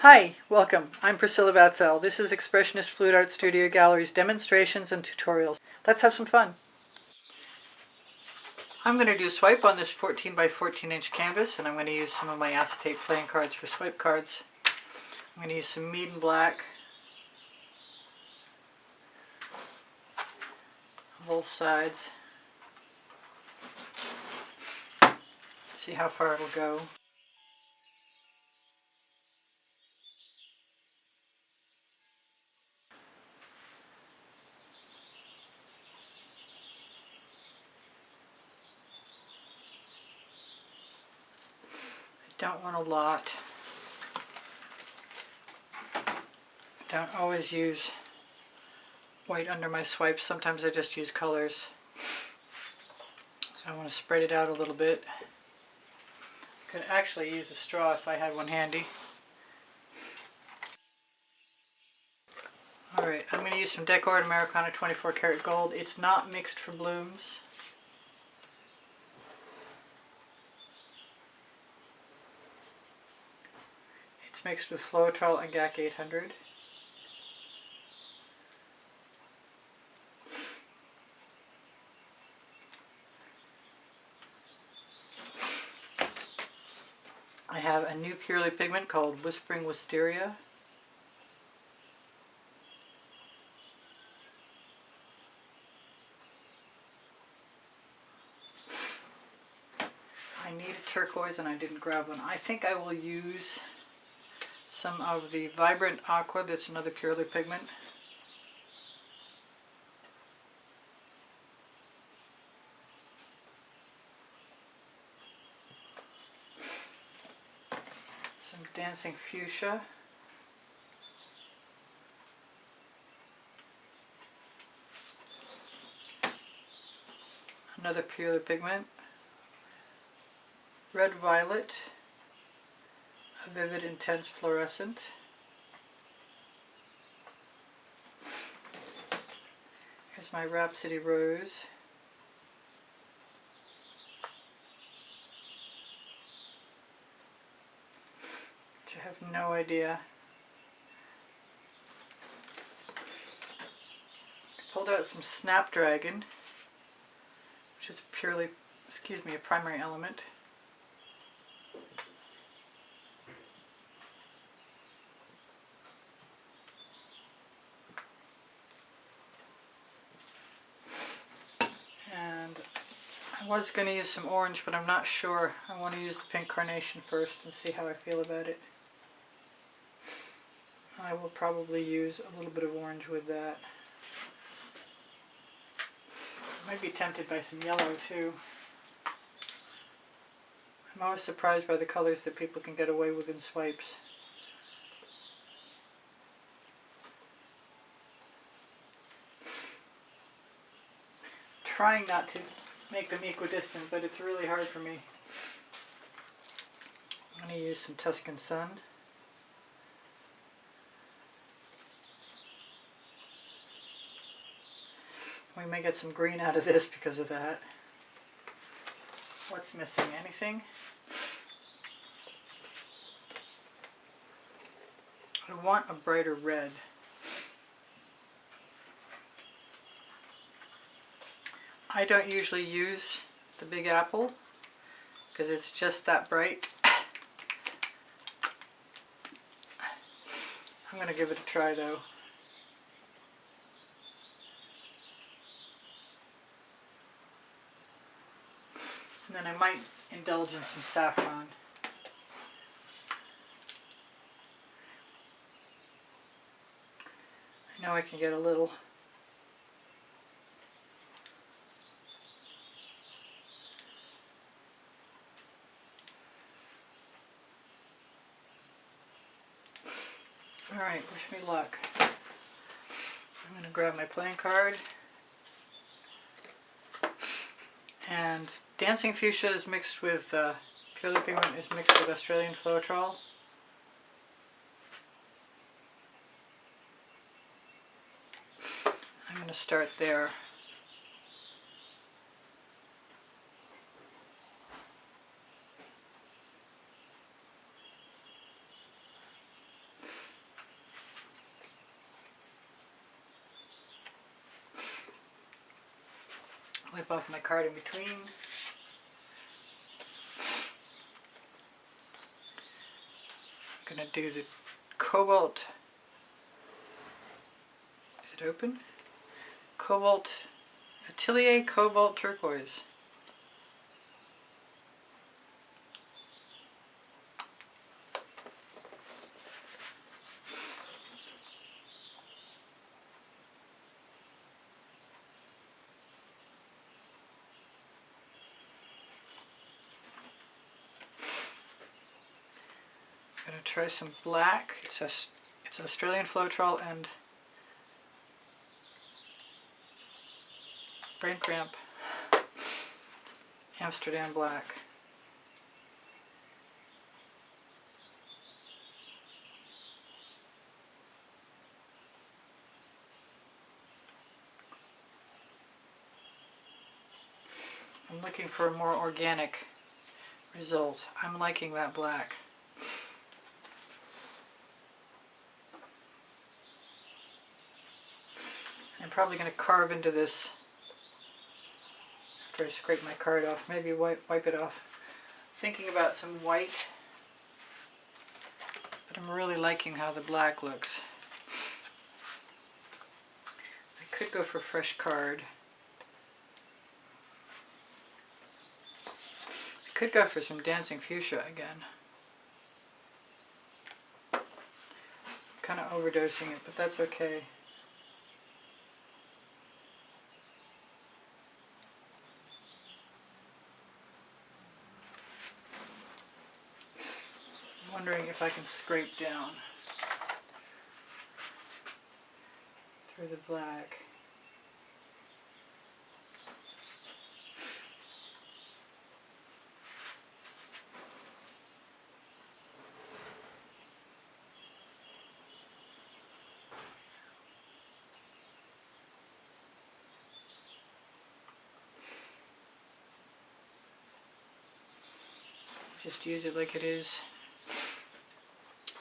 Hi, welcome. I'm Priscilla Batzell. This is Expressionist Fluid Art Studio Gallery's demonstrations and tutorials. Let's have some fun. I'm going to do swipe on this 14 by 14 inch canvas, and I'm going to use some of my acetate playing cards for swipe cards. I'm going to use some Meeden Black on both sides. See how far it'll go. Don't want a lot. Don't always use white under my swipes. Sometimes I just use colors. So I want to spread it out a little bit. Could actually use a straw if I had one handy. Alright, I'm going to use some Decoart Americana 24 karat gold. It's not mixed for blooms. It's mixed with Floetrol and GAC 800. I have a new purely pigment called Whispering Wistera. I need a turquoise and I didn't grab one. I think I will use some of the Vibrant Aqua, that's another purely pigment. Some Dancing Fuchsia. Another purely pigment. Red Violet. A vivid intense fluorescent. Here's my Rhapsody Rose. Which I have no idea. I pulled out some Snapdragon, which is purely, a primary element. I was going to use some orange, but I'm not sure. I want to use the pink carnation first and see how I feel about it. I will probably use a little bit of orange with that. I might be tempted by some yellow too. I'm always surprised by the colors that people can get away with in swipes. Trying not to make them equidistant, but it's really hard for me. I'm going to use some Tuscan Sun. We may get some green out of this because of that. What's missing? Anything? I want a brighter red. I don't usually use the Big Apple because it's just that bright. I'm going to give it a try though. And then I might indulge in some saffron. I know I can get a little. Alright, wish me luck. I'm going to grab my playing card. And Dancing Fuchsia is mixed with, purely pigment is mixed with Australian Floetrol. I'm going to start there. Wipe off my card in between. I'm going to do the Cobalt. Is it open? Atelier Cobalt Turquoise. I'm going to try some black. It's Australian Floetrol and Brain Cramp Amsterdam Black. I'm looking for a more organic result. I'm liking that black. I'm probably going to carve into this after I scrape my card off. Maybe wipe it off. Thinking about some white, but I'm really liking how the black looks. I could go for fresh card. I could go for some Dancing Fuchsia again. I'm kind of overdosing it, but that's okay. I'm wondering if I can scrape down through the black. Just use it like it is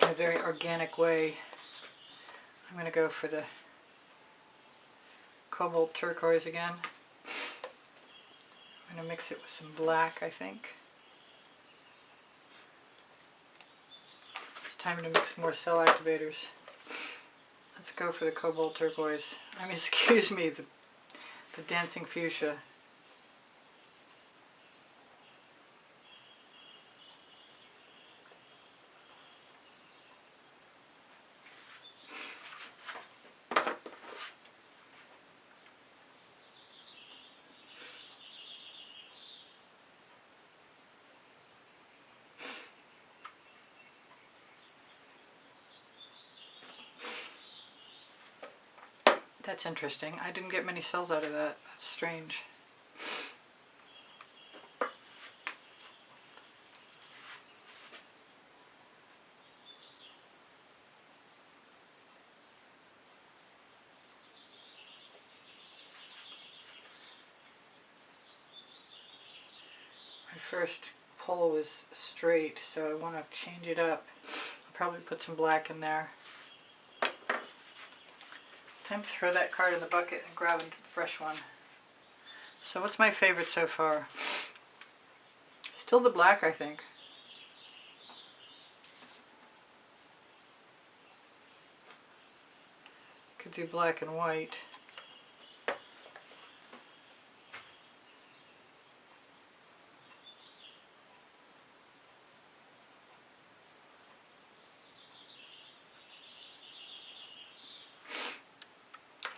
in a very organic way. I'm going to go for the Cobalt Turquoise again. I'm going to mix it with some black, I think. It's time to mix more cell activators. Let's go for the Cobalt Turquoise. I mean, excuse me, the Dancing Fuchsia. That's interesting. I didn't get many cells out of that. That's strange. My first pull was straight, so I want to change it up. I'll probably put some black in there. Time to throw that card in the bucket and grab a fresh one. So what's my favorite so far? Still the black, I think. Could do black and white.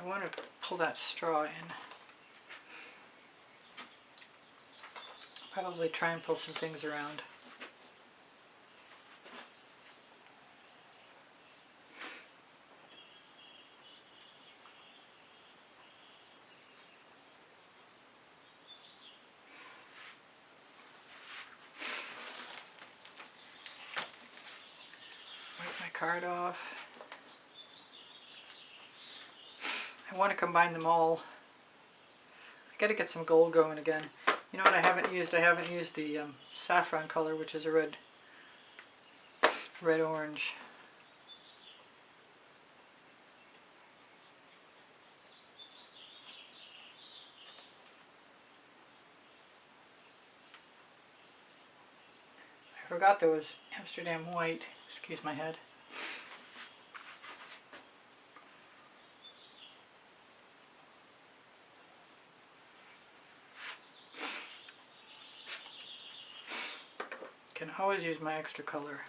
I want to pull that straw in. Probably try and pull some things around. Wipe my card off. I want to combine them all. I gotta get some gold going again. You know what I haven't used? I haven't used the saffron color, which is a red-orange. forgot there was Amsterdam White. Excuse my head. Can always use my extra color.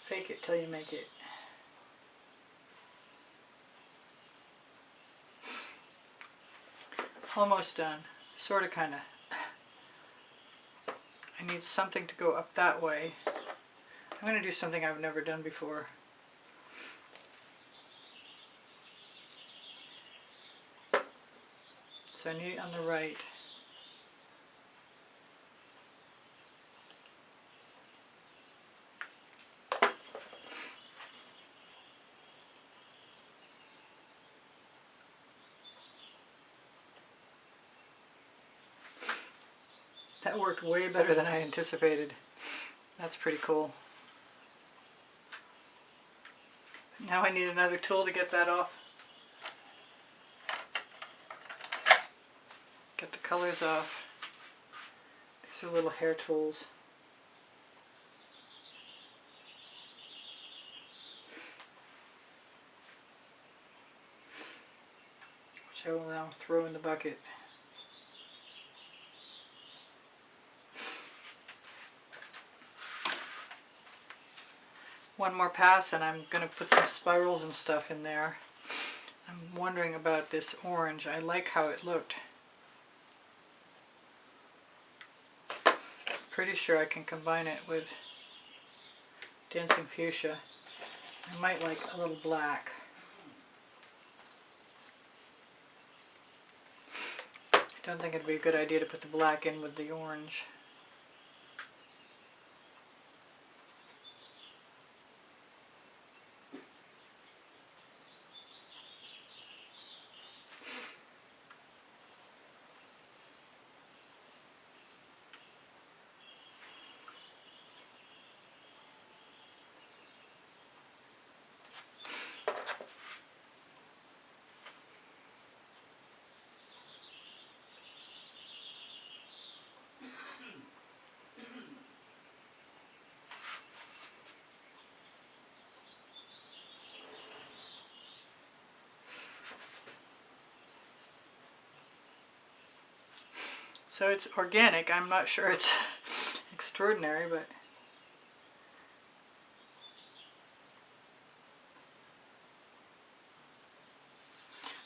Fake it till you make it. Almost done. Sorta, kinda. I need something to go up that way. I'm going to do something I've never done before. So I need on the right. That worked way better than I anticipated. That's pretty cool. Now I need another tool to get that off. Get the colors off. These are little hair tools. Which I will now throw in the bucket. One more pass and I'm going to put some spirals and stuff in there. I'm wondering about this orange. I like how it looked. Pretty sure I can combine it with Dancing Fuchsia. I might like a little black. I don't think it'd be a good idea to put the black in with the orange. So it's organic. I'm not sure it's extraordinary, but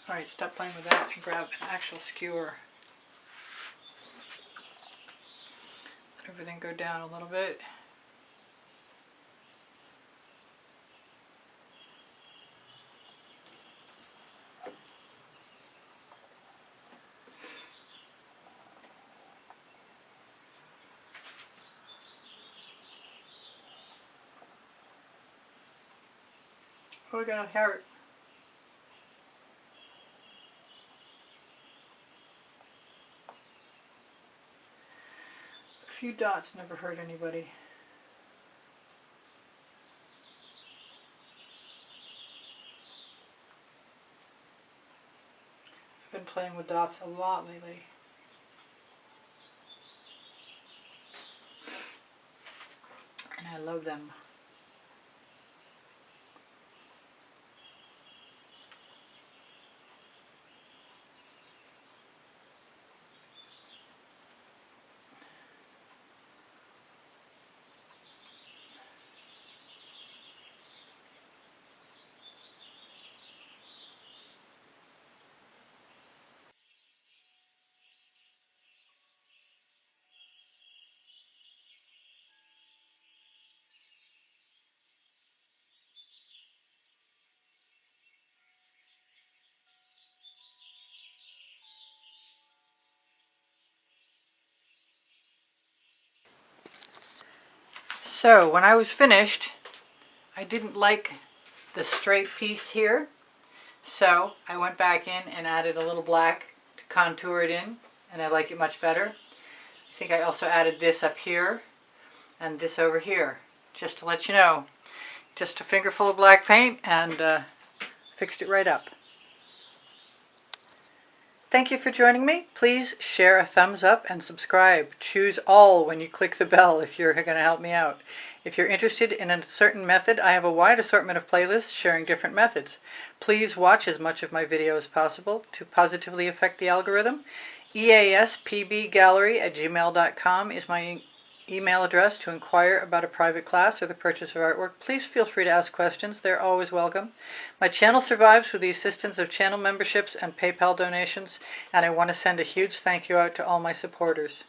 alright, stop playing with that and grab an actual skewer. Let everything go down a little bit. Oh, we got a heart. A few dots never hurt anybody. I've been playing with dots a lot lately. And I love them. So when I was finished, I didn't like the straight piece here, so I went back in and added a little black to contour it in, and I like it much better. I think I also added this up here and this over here, just to let you know. Just a fingerful of black paint and fixed it right up. Thank you for joining me. Please share a thumbs up and subscribe. Choose all when you click the bell if you're going to help me out. If you're interested in a certain method, I have a wide assortment of playlists sharing different methods. Please watch as much of my video as possible to positively affect the algorithm. easpbgallery@gmail.com is my email address to inquire about a private class or the purchase of artwork. Please feel free to ask questions. They're always welcome. My channel survives with the assistance of channel memberships and PayPal donations, and I want to send a huge thank you out to all my supporters.